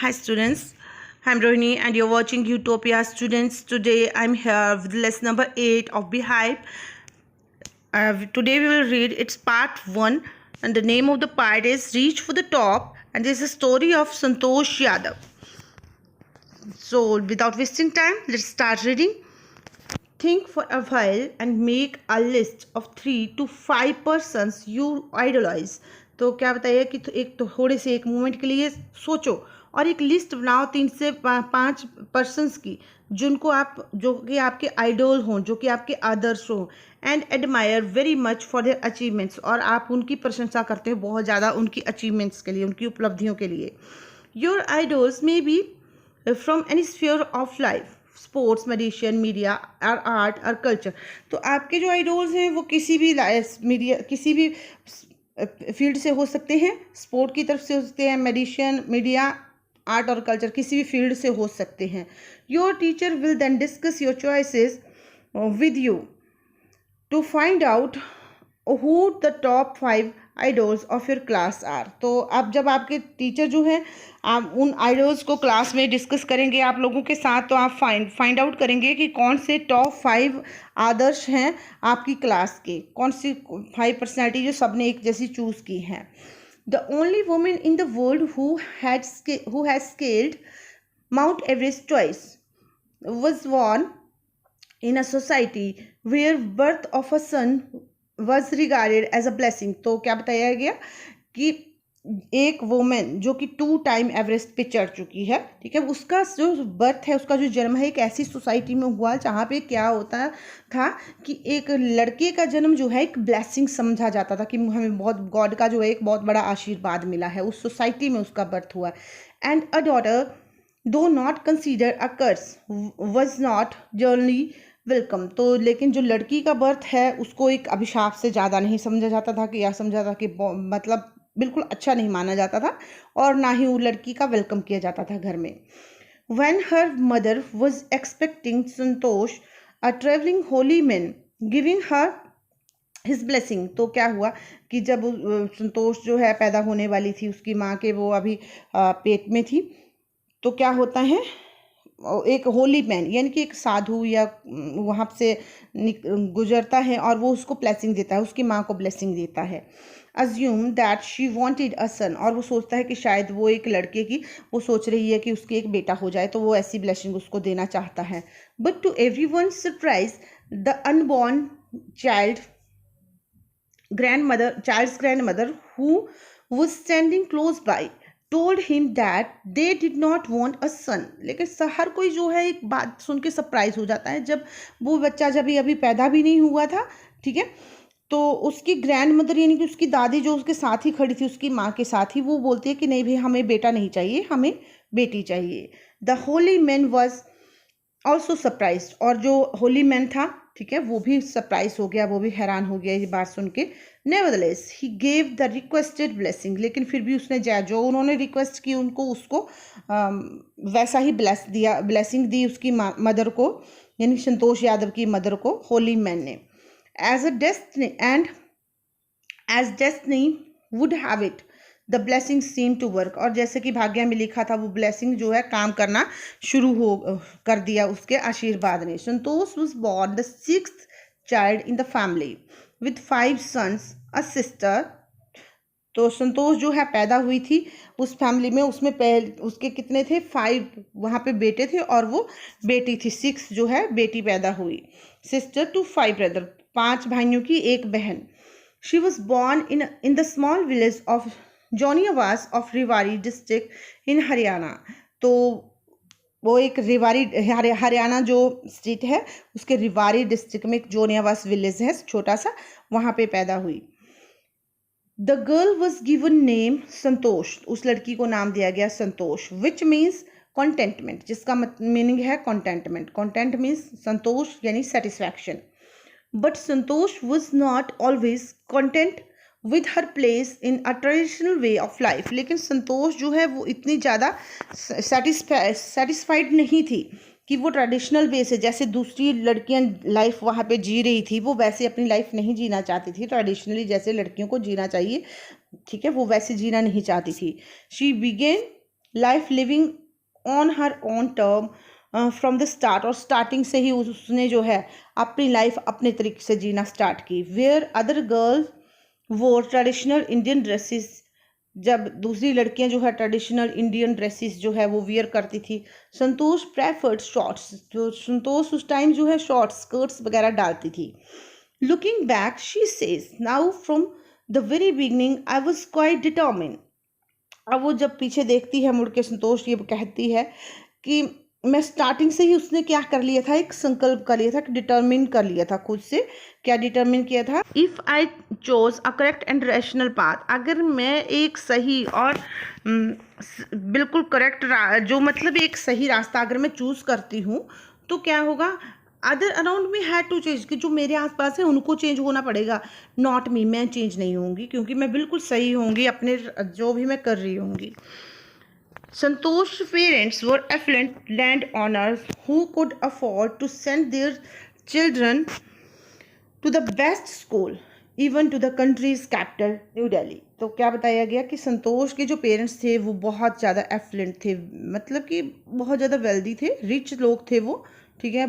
Hi students, I'm Rohini and you're watching Utopia students. Today I'm here with lesson number 8 of Beehive. Today we will read its part 1 and the name of the part is Reach for the Top and this is a story of Santosh Yadav. So without wasting time, let's start reading. Think for a while and make a list of 3 to 5 persons you idolize. तो क्या बताइए कि एक थोड़े से एक moment के लिए सोचो और एक लिस्ट बनाओ 3 से 5 पर्सन्स की जिनको आप जो कि आपके आइडल हों, जो कि आपके आदर्श हों and admire very much for their achievements और आप उनकी प्रशंसा करते हो बहुत ज़्यादा उनकी अचीवमेंट्स के लिए, उनकी उपलब्धियों के लिए. Your idols may be from any sphere of life, sports, medicine, media और आर्ट और कल्चर. तो आपके जो आइडल्स हैं वो किसी भी मीडिया, किसी भी फील्ड से हो सकते हैं, स्पोर्ट की तरफ से हो सकते हैं, मेडिसिन, मीडिया, आर्ट और कल्चर, किसी भी फील्ड से हो सकते हैं. Your teacher will then discuss your choices with you to find out who the top 5 idols of your class are. तो अब जब आपके टीचर जो हैं आप उन आइडल्स को क्लास में डिस्कस करेंगे आप लोगों के साथ, तो आप फाइंड आउट करेंगे कि कौन से टॉप 5 आदर्श हैं आपकी क्लास के, कौन सी 5 पर्सनैलिटी जो सबने एक जैसी चूज़ की हैं. The only women in the world who has scaled mount Everest twice was born in a society where birth of a son was regarded as a blessing. तो क्या बताया गया कि एक वुमेन जो कि 2 टाइम एवरेस्ट पे चढ़ चुकी है, ठीक है, उसका जो बर्थ है, उसका जो जन्म है एक ऐसी सोसाइटी में हुआ जहाँ पे क्या होता था कि एक लड़के का जन्म जो है एक ब्लेसिंग समझा जाता था कि हमें बहुत गॉड का जो है एक बहुत बड़ा आशीर्वाद मिला है, उस सोसाइटी में उसका बर्थ हुआ. And a daughter do not consider a curse was not generally welcome. तो लेकिन जो लड़की का बर्थ है उसको एक अभिशाप से ज़्यादा नहीं समझा जाता था, कि यह समझा था कि मतलब बिल्कुल अच्छा नहीं माना जाता था और ना ही वो लड़की का वेलकम किया जाता था घर में. When her mother was expecting Santosh a travelling Holi man giving her his blessing. तो क्या हुआ कि जब संतोष जो है पैदा होने वाली थी, उसकी माँ के वो अभी पेट में थी, तो क्या होता है एक होली मैन यानी कि एक साधु या वहाँ से गुजरता है और वो उसको ब्लेसिंग देता है, उसकी माँ को ब्लेसिंग देता है. Assume that she wanted a son, और वो सोचता है कि शायद वो एक लड़के की वो सोच रही है कि उसके एक बेटा हो जाए, तो वो ऐसी ब्लेसिंग उसको देना चाहता है. But to everyone's surprise the unborn child's grandmother who was standing close by told him that they did not want a son. लेकिन हर कोई जो है एक बात सुन के सरप्राइज हो जाता है जब वो बच्चा जब अभी पैदा भी नहीं हुआ था, ठीक है, तो उसकी ग्रैंड मदर यानी कि उसकी दादी जो उसके साथ ही खड़ी थी, उसकी माँ के साथ ही, वो बोलती है कि नहीं भाई हमें बेटा नहीं चाहिए, हमें बेटी चाहिए. The Holi man was also surprise, और जो होली मैन था, ठीक है, वो भी सरप्राइज हो गया, वो भी हैरान हो गया ये बात सुन के. Nevertheless he gave the requested blessing, लेकिन फिर भी उसने जो उन्होंने रिक्वेस्ट की उनको उसको वैसा ही ब्लेसिंग दी उसकी मदर को, यानी संतोष यादव की मदर को, होली मैन ने. As a destiny and as destiny would have it the blessing seem to work, और जैसे कि भाग्य में लिखा था वो ब्लेसिंग जो है काम करना शुरू कर दिया उसके आशीर्वाद ने. Santosh was born the 6th child in the family with 5 sons a sister. तो संतोष जो है पैदा हुई थी उस फैमिली में, उसमें उसके कितने थे 5 वहाँ पे बेटे थे और वो बेटी थी, 6 जो है बेटी पैदा हुई. सिस्टर टू 5 ब्रदर, 5 भाइयों की एक बहन. She was born in the small village of Joniawas of Rewari district in Haryana. तो वो एक रिवारी हरियाणा जो स्टेट है उसके रिवारी डिस्ट्रिक्ट में एक जोनियावास विलेज है छोटा सा, वहाँ पे पैदा हुई. The girl was given name Santosh, उस लड़की को नाम दिया गया संतोष, विच मीन्स कॉन्टेंटमेंट, जिसका मीनिंग है कॉन्टेंटमेंट. कॉन्टेंट मीन्स संतोष यानी satisfaction. But Santosh was not always content with her place in a traditional way of life. लेकिन संतोष जो है वो इतनी ज़्यादा सेटिस्फाइड नहीं थी कि वो ट्रेडिशनल वे से, जैसे दूसरी लड़कियां लाइफ वहाँ पे जी रही थी, वो वैसे अपनी लाइफ नहीं जीना चाहती थी ट्रेडिशनली जैसे लड़कियों को जीना चाहिए, ठीक है, वो वैसे जीना नहीं चाहती थी. She began life living on her own term from the start, और स्टार्टिंग से ही उसने जो है अपनी लाइफ अपने तरीके से जीना स्टार्ट की। वेयर अदर गर्ल्स वोर ट्रेडिशनल इंडियन ड्रेसेस, जब दूसरी लड़कियां जो है ट्रेडिशनल इंडियन ड्रेसेस जो है वो वियर करती थी, संतोष प्रेफर्ड शॉर्ट्स, जो संतोष उस टाइम जो है शॉर्ट्स स्कर्ट्स वगैरह डालती थी। Looking back she says now from the very beginning I was quite determine. अब वो जब पीछे देखती है मुड़ के संतोष ये कहती है कि मैं स्टार्टिंग से ही उसने क्या कर लिया था, एक संकल्प कर लिया था, कि डिटर्मिन कर लिया था खुद से। क्या डिटर्मिन किया था? If I chose a correct and rational path, अगर मैं एक सही और बिल्कुल करेक्ट जो मतलब एक सही रास्ता अगर मैं चूज़ करती हूँ तो क्या होगा, other around me had to change, कि जो मेरे आसपास है उनको चेंज होना पड़ेगा, नॉट मी, मैं चेंज नहीं होंगी क्योंकि मैं बिल्कुल सही होंगी अपने जो भी मैं कर रही होंगी। Santosh's parents were affluent landowners who could afford to send their children to the best school, even to the country's capital, new Delhi. तो क्या बताया गया कि संतोष के जो पेरेंट्स थे वो बहुत ज़्यादा एफ्लुएंट थे, मतलब कि बहुत ज़्यादा वेल्दी थे, रिच लोग थे वो, ठीक है,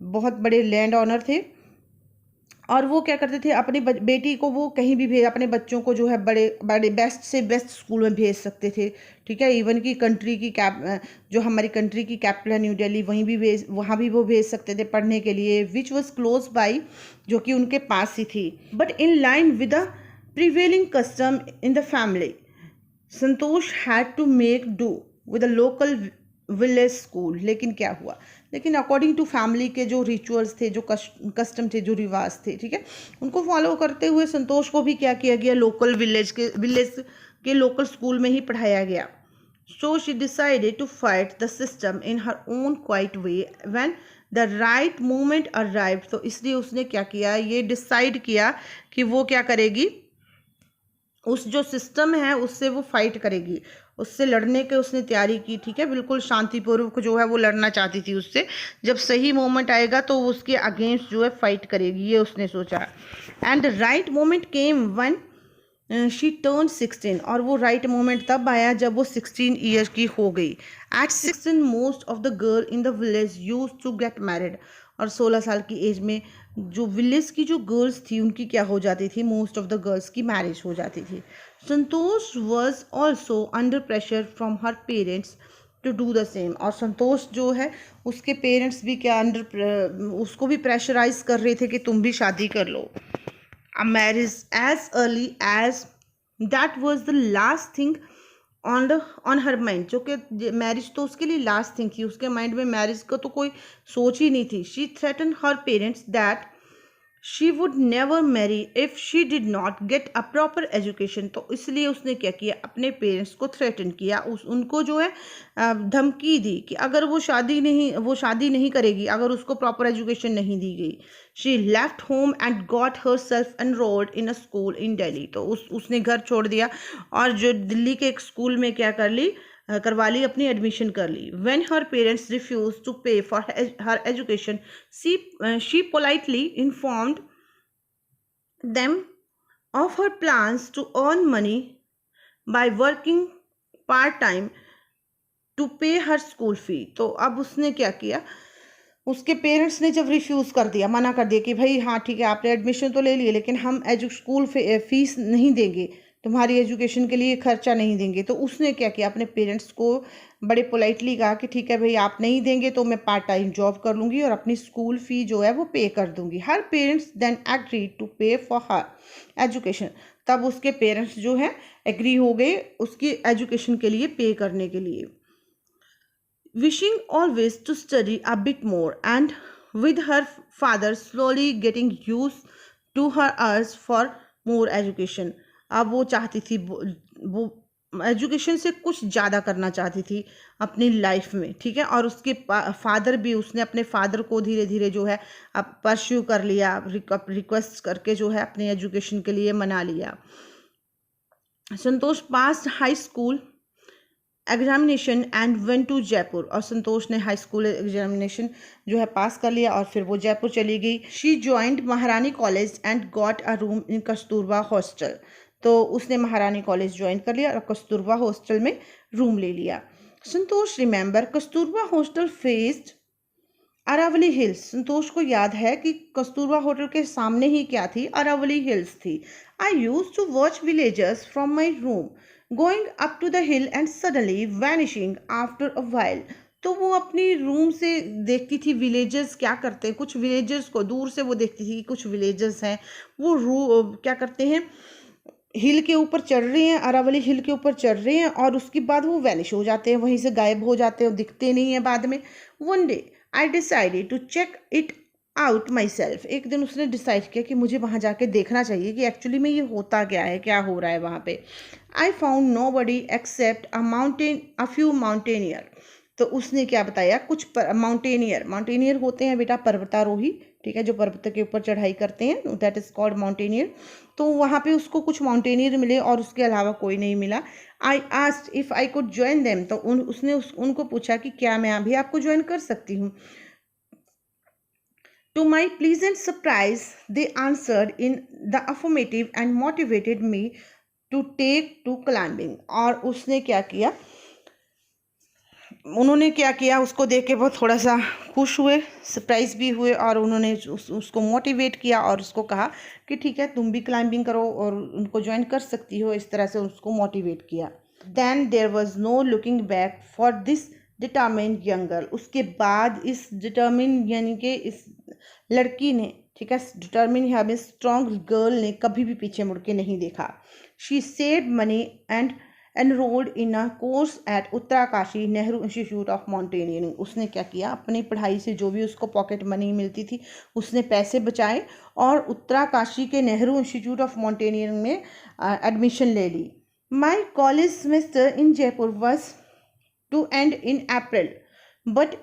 बहुत बड़े लैंड ऑनर थे। और वो क्या करते थे, अपनी बेटी को वो कहीं भी भेज, अपने बच्चों को जो है बड़े बड़े बेस्ट से बेस्ट स्कूल में भेज सकते थे, ठीक है। इवन की कंट्री की जो हमारी कंट्री की कैपिटल है न्यू दिल्ली, वहाँ भी वो भेज सकते थे पढ़ने के लिए, विच वॉज क्लोज बाई, जो कि उनके पास ही थी। But in line with the prevailing custom in the family, Santosh had to make do with the local village school. लेकिन क्या हुआ, लेकिन अकॉर्डिंग टू फैमिली के जो रिचुअल्स थे, जो कस्टम थे, जो रिवाज थे, ठीक है, उनको फॉलो करते हुए संतोष को भी क्या किया गया, लोकल विलेज के लोकल स्कूल में ही पढ़ाया गया। So she decided to fight the system in her own quiet way when the right moment arrived. तो इसलिए उसने क्या किया, ये डिसाइड किया कि वो क्या करेगी, उस जो सिस्टम है उससे वो फाइट करेगी, उससे लड़ने के उसने तैयारी की, ठीक है, बिल्कुल शांतिपूर्वक जो है वो लड़ना चाहती थी उससे। जब सही मोमेंट आएगा तो वो उसके अगेंस्ट जो है फाइट करेगी, ये उसने सोचा। And the right moment came when she turn 16, और वो राइट मोमेंट तब आया जब वो 16 ईयर की हो गई। At 16 most of the girl in the village use to get married, और 16 साल की एज में जो विलेज की जो गर्ल्स थी उनकी क्या हो जाती थी, मोस्ट ऑफ द गर्ल्स की मैरिज हो जाती थी। Santosh was also under pressure from her parents to do the same, और संतोष जो है उसके पेरेंट्स भी क्या उसको भी प्रेशराइज कर रहे थे कि तुम भी शादी कर लो। A marriage as early as that was the last thing on her mind, जो कि मैरिज तो उसके लिए लास्ट थिंग थी, उसके माइंड में मैरिज का तो कोई सोच ही नहीं थी। She threaten her parents that she would never marry if she did not get a proper education. तो इसलिए उसने क्या किया, अपने पेरेंट्स को थ्रेटन किया, उनको जो है धमकी दी कि अगर वो शादी नहीं करेगी अगर उसको प्रॉपर एजुकेशन नहीं दी गई। She left home and got her self enrolled in a school इन दिल्ली। तो उसने घर छोड़ दिया और जो दिल्ली के एक स्कूल में क्या करवा ली, अपनी एडमिशन कर ली। When her parents refuse to pay for her education, she politely informed them of her plans to earn money by working part time to pay her school fee. तो अब उसने क्या किया, उसके पेरेंट्स ने जब रिफ्यूज़ कर दिया, मना कर दिया कि भाई हाँ ठीक है आपने एडमिशन तो ले लिए लेकिन हम स्कूल फीस नहीं देंगे, तुम्हारी एजुकेशन के लिए खर्चा नहीं देंगे। तो उसने क्या किया, अपने पेरेंट्स को बड़े पोलाइटली कहा कि ठीक है भाई आप नहीं देंगे तो मैं पार्ट टाइम जॉब कर लूँगी और अपनी स्कूल फ़ी जो है वो पे कर दूँगी। हर parents then agree to pay for her education. तब उसके पेरेंट्स जो है एग्री हो गए उसकी एजुकेशन के लिए पे करने के लिए। Wishing always to study a bit more, and with her father slowly getting used to her urge for more education। अब वो चाहती थी वो एजुकेशन से कुछ ज़्यादा करना चाहती थी अपनी लाइफ में, ठीक है। और उसके फादर भी, उसने अपने फादर को धीरे धीरे जो है अब परस्यू कर लिया, रिक्वेस्ट करके जो है अपनी एजुकेशन के लिए मना लिया। Santosh pass high school examination and went to Jaipur, और संतोष ने हाई स्कूल एग्जामिनेशन जो है पास कर लिया और फिर वो जयपुर चली गई। शी ज्वाइंड महारानी college and got a room in Kasturba hostel. तो उसने महारानी कॉलेज ज्वाइन कर लिया और कस्तूरबा हॉस्टल में रूम ले लिया। Santosh remember Kasturba hostel faced Aravalli hills. Santosh को याद है कि कस्तूरबा होटल के सामने ही क्या थी, अरावली हिल्स थी। I used to watch villagers from my room going up to the hill and suddenly vanishing after a while. तो वो अपनी रूम से देखती थी विलेजर्स क्या करते हैं, कुछ विलेजर्स को दूर से वो देखती थी कि कुछ विलेजर्स हैं, वो क्या करते हैं, हिल के ऊपर चढ़ रहे हैं, अरावली हिल के ऊपर चढ़ रहे हैं और उसके बाद वो वैनिश हो जाते हैं, वहीं से गायब हो जाते हैं, दिखते नहीं है बाद में। One day I decided to check it out myself. एक दिन उसने डिसाइड किया कि मुझे वहाँ जाके देखना चाहिए कि एक्चुअली में ये होता क्या है, क्या हो रहा है वहाँ पे। I found nobody except a few mountaineer. तो उसने क्या बताया, कुछ माउंटेनियर होते हैं बेटा पर्वतारोही, ठीक है, जो पर्वत के ऊपर चढ़ाई करते हैं, दैट इज कॉल्ड माउंटेनियर। तो वहाँ पे उसको कुछ माउंटेनियर मिले और उसके अलावा कोई नहीं मिला। I asked if I could join them. तो उसने उनको पूछा कि क्या मैं अभी आपको ज्वाइन कर सकती हूँ। To my pleasant surprise they answered in the affirmative and motivated me to take to climbing. और उसने क्या किया, उन्होंने क्या किया, उसको देख के वो थोड़ा सा खुश हुए, सरप्राइज भी हुए और उन्होंने उसको मोटिवेट किया और उसको कहा कि ठीक है तुम भी क्लाइंबिंग करो और उनको ज्वाइन कर सकती हो। इस तरह से उसको मोटिवेट किया। Then there was no looking back for this determined young girl. उसके बाद इस डिटर्मिन यानी कि इस लड़की ने, ठीक है, डिटर्मिन या मीन स्ट्रॉन्ग गर्ल ने कभी भी पीछे मुड़ के नहीं देखा। She saved money and enrolled in a course eight Uttarkashi Nehru institute of mountaineering. उसने क्या किया, अपनी पढ़ाई से जो भी उसको पॉकेट मनी मिलती थी उसने पैसे बचाए और उत्तराकाशी के नेहरू इंस्टीट्यूट ऑफ माउंटेनियरिंग में एडमिशन ले ली। My college semester in Jaipur was to end in April but.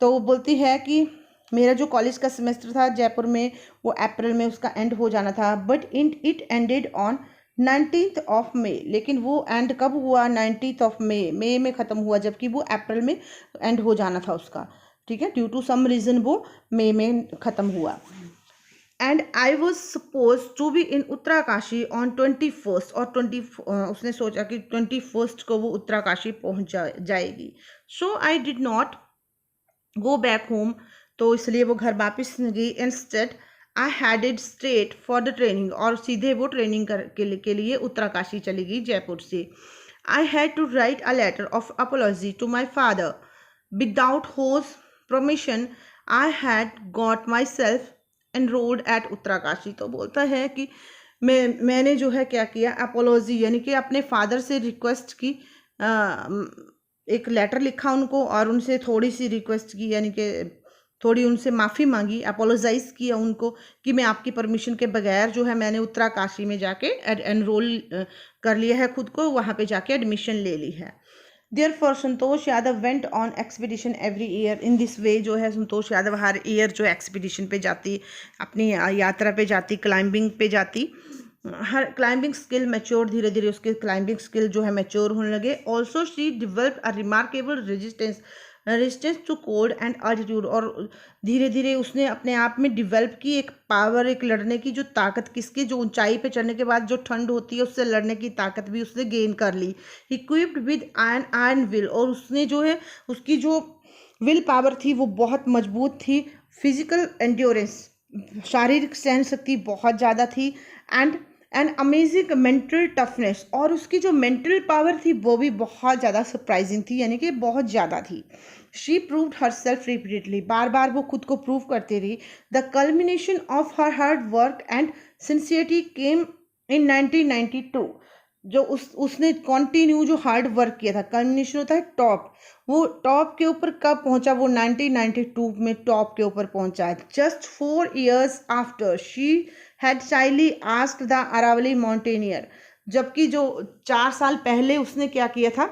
तो वो बोलती है कि मेरा जो कॉलेज का सेमेस्टर था जयपुर में वो अप्रैल में उसका एंड हो जाना था, but it ended on 19th of May. लेकिन वो एंड कब हुआ, 19th ऑफ मई में ख़त्म हुआ, जबकि वो अप्रैल में एंड हो जाना था उसका, ठीक है, ड्यू टू सम रीज़न वो मई में ख़त्म हुआ। And I was suppose to be in Uttarkashi on 21st और उसने सोचा कि 21st को वो उत्तराकाशी पहुंच जाएगी। So I did not go back home. तो इसलिए वो घर वापस नहीं गई। Instead I headed straight for the training. और सीधे वो ट्रेनिंग के लिए उत्तराकाशी चली गई जयपुर से। I had to write a letter of apology to my father without whose permission. I had got myself enrolled at Uttarkashi. तो बोलता है कि मैंने जो है क्या किया, अपॉलॉजी यानी कि अपने फादर से रिक्वेस्ट की, एक लेटर लिखा उनको और उनसे थोड़ी सी रिक्वेस्ट की, यानी कि थोड़ी उनसे माफ़ी मांगी, अपोलोजाइज किया उनको कि मैं आपकी परमिशन के बगैर जो है मैंने उत्तराकाशी में जाके एनरोल कर लिया है खुद को, वहाँ पे जाके एडमिशन ले ली है। Therefore Santosh Yadav went on expedition every year. In this way जो है संतोष यादव हर ईयर जो एक्सपीडिशन पे जाती, अपनी यात्रा पे जाती, क्लाइंबिंग पे जाती। हर क्लाइंबिंग स्किल मैच्योर, धीरे धीरे उसके क्लाइंबिंग स्किल जो है मैच्योर होने लगे। Also she develop a remarkable resistance to cold and altitude. और धीरे धीरे उसने अपने आप में डिवेल्प की एक पावर, एक लड़ने की जो ताकत, किसकी, जो ऊंचाई पे चढ़ने के बाद जो ठंड होती है उससे लड़ने की ताकत भी उसने गेन कर ली। Equipped with iron will. और उसने जो है उसकी जो विल पावर थी वो बहुत मजबूत थी। फिजिकल एंड्योरेंस, शारीरिक सहन शक्ति बहुत ज़्यादा थी। And amazing mental toughness. और उसकी जो मेंटल पावर थी वो भी बहुत ज़्यादा सरप्राइजिंग थी, यानी कि बहुत ज़्यादा थी। She proved herself repeatedly. बार बार वो खुद को प्रूव करती रही। The culmination of her hard work and sincerity came in 1992। जो उसने कंटिन्यू जो हार्ड वर्क किया था, कल्मिनेशन होता है टॉप, वो टॉप के ऊपर कब पहुंचा, वो 1992 में टॉप के ऊपर पहुंचा है। Just 4 years after she had shyly asked the Aravalli mountaineer. जबकि जो 4 साल पहले उसने क्या किया था,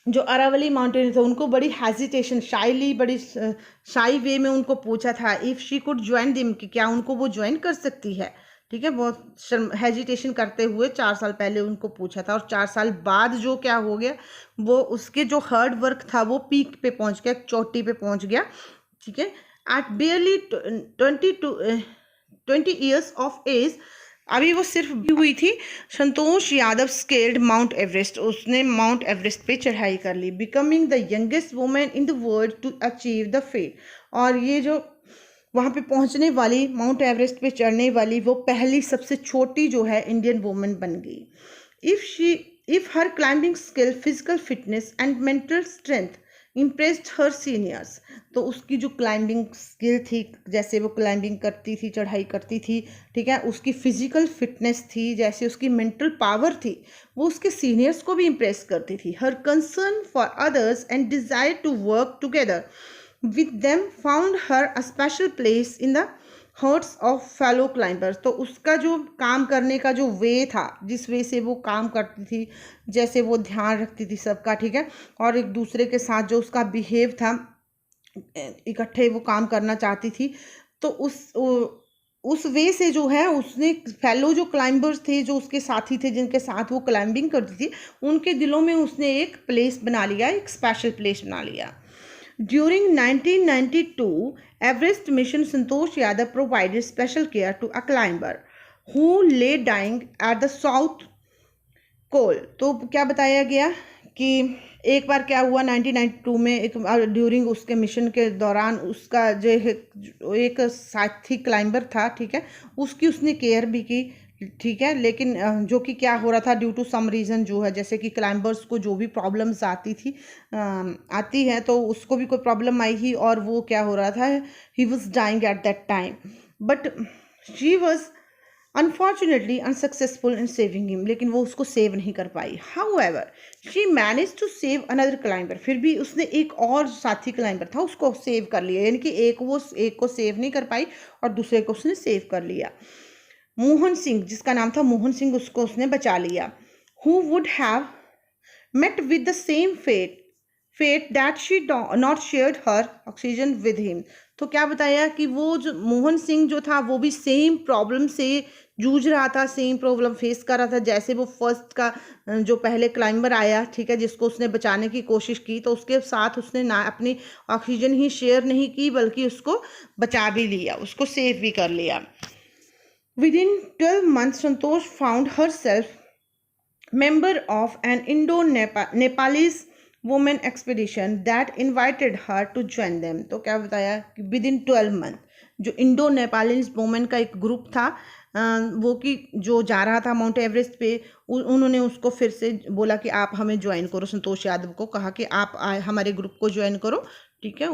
जो अरावली माउंटेनियर थे उनको बड़ी हेजिटेशन, शाइली, बड़ी शाई वे में उनको पूछा था इफ़ शी कुड ज्वाइन दिम, कि क्या उनको वो ज्वाइन कर सकती है, ठीक है, बहुत हेजिटेशन करते हुए 4 साल पहले उनको पूछा था। और 4 साल बाद जो क्या हो गया, वो उसके जो हार्ड वर्क था वो पीक पे पहुंच गया, चोटी पे पहुंच गया, ठीक है। At barely 20 years of age अभी वो सिर्फ हुई थी। Santosh Yadav scaled mount Everest, उसने माउंट एवरेस्ट पे चढ़ाई कर ली, becoming the youngest women in the world to achieve the feat. और ये जो वहाँ पे पहुँचने वाली, माउंट एवरेस्ट पे चढ़ने वाली, वो पहली सबसे छोटी जो है इंडियन वुमेन बन गई। If her climbing skill, physical fitness and mental strength impressed her seniors, तो उसकी जो क्लाइंबिंग स्किल थी, जैसे वो क्लाइंबिंग करती थी, चढ़ाई करती थी, ठीक है, उसकी फिजिकल फिटनेस थी, जैसे उसकी मेंटल पावर थी, वो उसके सीनियर्स को भी इम्प्रेस करती थी। Her concern for others and desire to work together with them found her a special place in the hearts of fellow climbers. तो उसका जो काम करने का जो वे था, जिस वे से वो काम करती थी, जैसे वो ध्यान रखती थी सबका, ठीक है, और एक दूसरे के साथ जो उसका बिहेव था, इकट्ठे वो काम करना चाहती थी, तो उस वे से जो है उसने फेलो जो क्लाइंबर्स थे, जो उसके साथी थे, जिनके साथ वो क्लाइंबिंग करती थी, उनके दिलों में उसने एक प्लेस बना लिया, एक स्पेशल प्लेस बना लिया। During 1992 Everest mission, Santosh Yadav provided special care to a climber who lay dying at the South Pole। तो क्या बताया गया कि एक बार क्या हुआ 1992 में, एक ड्यूरिंग उसके मिशन के दौरान उसका जो एक साथी क्लाइंबर था, ठीक है, उसकी उसने केयर भी की, ठीक है, लेकिन जो कि क्या हो रहा था, ड्यू टू सम रीज़न जो है, जैसे कि क्लाइंबर्स को जो भी प्रॉब्लम्स आती है, तो उसको भी कोई प्रॉब्लम आई ही, और वो क्या हो रहा था, he was dying at that time, but she was unfortunately unsuccessful in saving him, लेकिन वो उसको सेव नहीं कर पाई। However she manage to save another climber, फिर भी उसने एक और साथी क्लाइंबर था उसको सेव कर लिया, यानी कि एक को सेव नहीं कर पाई और दूसरे को उसने सेव कर लिया। मोहन सिंह, जिसका नाम था मोहन सिंह, उसको उसने बचा लिया। Who would have met with the same fate that she not shared her oxygen with him। तो क्या बताया कि वो जो मोहन सिंह जो था, वो भी सेम प्रॉब्लम से जूझ रहा था, सेम प्रॉब्लम फेस कर रहा था, जैसे वो फर्स्ट का जो पहले क्लाइंबर आया, ठीक है, जिसको उसने बचाने की कोशिश की, तो उसके साथ उसने ना अपनी ऑक्सीजन ही शेयर नहीं की, बल्कि उसको बचा भी लिया, उसको सेव भी कर लिया। Within 12 months, Santosh found herself member of an Indo-Nepalese women expedition that invited her to join them। तो क्या बताया कि within 12 month जो इंडो नेपालीज वुमेन का एक ग्रुप था, वो कि जो जा रहा था माउंट एवरेस्ट पे, उन्होंने उसको फिर से बोला कि आप हमें ज्वाइन करो। संतोष यादव को कहा कि आप हमारे ग्रुप को ज्वाइन करो, ठीक है,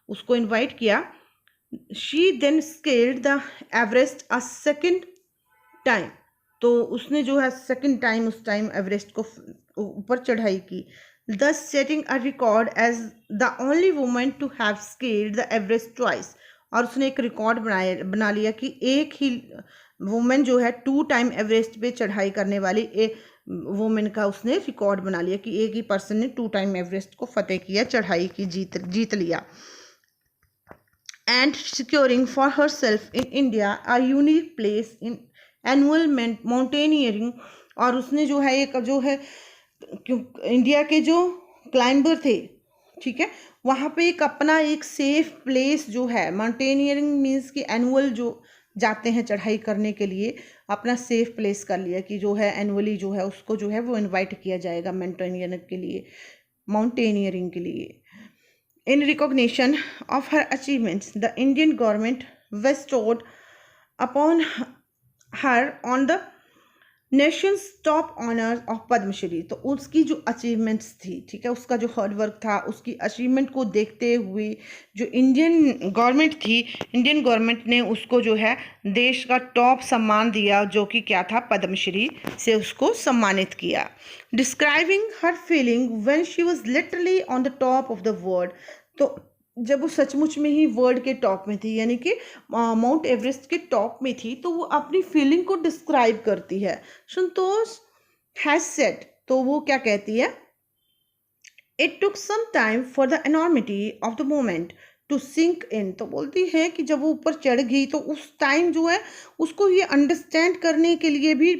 उसको इनवाइट किया। She then scaled the Everest a second time, तो उसने जो है सेकंड टाइम उस टाइम एवरेस्ट को ऊपर चढ़ाई की, thus setting a record as the only woman to have scaled the Everest twice। और उसने एक रिकॉर्ड बना लिया कि एक ही वुमेन जो है 2 टाइम एवरेस्ट पे चढ़ाई करने वाली एक वुमेन का उसने रिकॉर्ड बना लिया कि एक ही पर्सन ने 2 टाइम एवरेस्ट को फतेह किया, चढ़ाई की, जीत लिया। And securing for her self in India a unique place in annual mountaineering. और उसने जो है एक जो है इंडिया के जो क्लाइंबर थे, ठीक है, वहाँ पे एक अपना एक सेफ प्लेस जो है, माउंटेनियरिंग मीन्स कि एनुअल जो जाते हैं चढ़ाई करने के लिए, अपना सेफ प्लेस कर लिया कि जो है एनुअली जो है उसको जो है वो इनवाइट किया जाएगा माउंटेनियरिंग के लिए। In recognition of her achievements the Indian government bestowed upon her on the nation's top honour of Padma Shri. तो उसकी जो अचीवमेंट्स थी, ठीक है, उसका जो हार्ड वर्क था, उसकी अचीवमेंट को देखते हुए जो इंडियन गवर्नमेंट ने उसको जो है देश का टॉप सम्मान दिया, जो कि क्या था, पद्मश्री से उसको सम्मानित किया। Describing her feeling when she was literally on the top of the world. तो जब वो सचमुच में ही वर्ल्ड के टॉप में थी, यानी कि माउंट एवरेस्ट के टॉप में थी, तो वो अपनी फीलिंग को डिस्क्राइब करती है। संतोष हैज सेड, तो वो क्या कहती है, it took some time for the enormity of the moment to sink in. तो बोलती है कि जब वो ऊपर चढ़ गई तो उस टाइम जो है उसको ये अंडरस्टैंड करने के लिए भी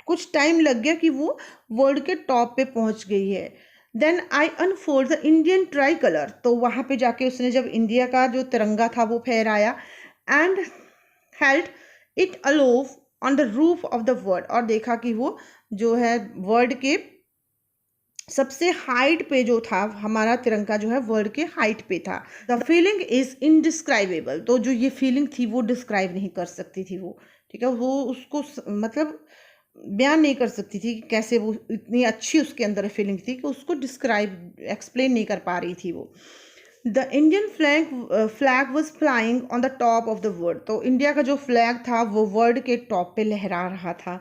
कुछ टाइम लग गया कि वो वर्ल्ड के टॉप पे पहुंच गई है। Then I unfold the Indian tricolour, तो वहाँ पे जाके उसने जब इंडिया का जो तिरंगा था वो फहराया, एंड हेल्ड इट अलोव on the roof of the world, और देखा कि वो जो है वर्ल्ड के सबसे हाइट पे जो था, हमारा तिरंगा जो है वर्ल्ड के हाइट पे था। द फीलिंग इज इनडिस्क्राइबेबल, तो जो ये फीलिंग थी वो डिस्क्राइब नहीं कर सकती थी वो, ठीक है, वो उसको मतलब बयान नहीं कर सकती थी कि कैसे वो इतनी अच्छी उसके अंदर फीलिंग थी कि उसको डिस्क्राइब एक्सप्लेन नहीं कर पा रही थी वो। The Indian flag was flying on the top of the world, तो इंडिया का जो फ्लैग था वो वर्ल्ड के टॉप पे लहरा रहा था।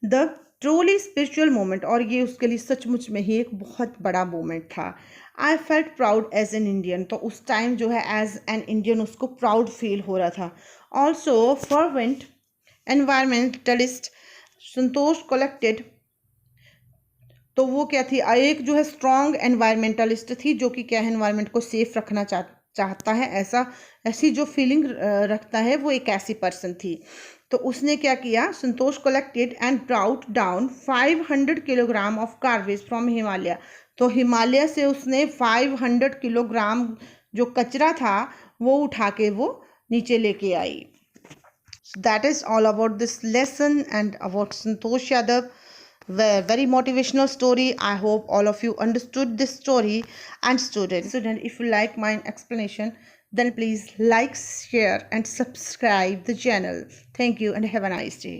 द ट्रूली स्पिरिचुअल मोमेंट, और ये उसके लिए सचमुच में ही एक बहुत बड़ा मोमेंट था। I felt proud as an Indian, तो उस टाइम जो है एज एन इंडियन उसको प्राउड फील हो रहा था। Also fervent environmentalist Santosh collected, तो वो क्या थी, एक जो है स्ट्रॉन्ग एनवायरमेंटलिस्ट थी जो कि क्या है एनवायरमेंट को सेफ रखना चाहता है, ऐसी जो फीलिंग रखता है, वो एक ऐसी पर्सन थी। तो उसने क्या किया, Santosh collected and brought down 500 kilogram of garbage from Himalaya, तो हिमालय से उसने 500 किलोग्राम जो कचरा था वो उठा के वो नीचे लेके आई। That is all about this lesson and about Santosh Yadav. Very motivational story. I hope all of you understood this story. And student, if you like my explanation, then please like, share and subscribe the channel. Thank you and have a nice day.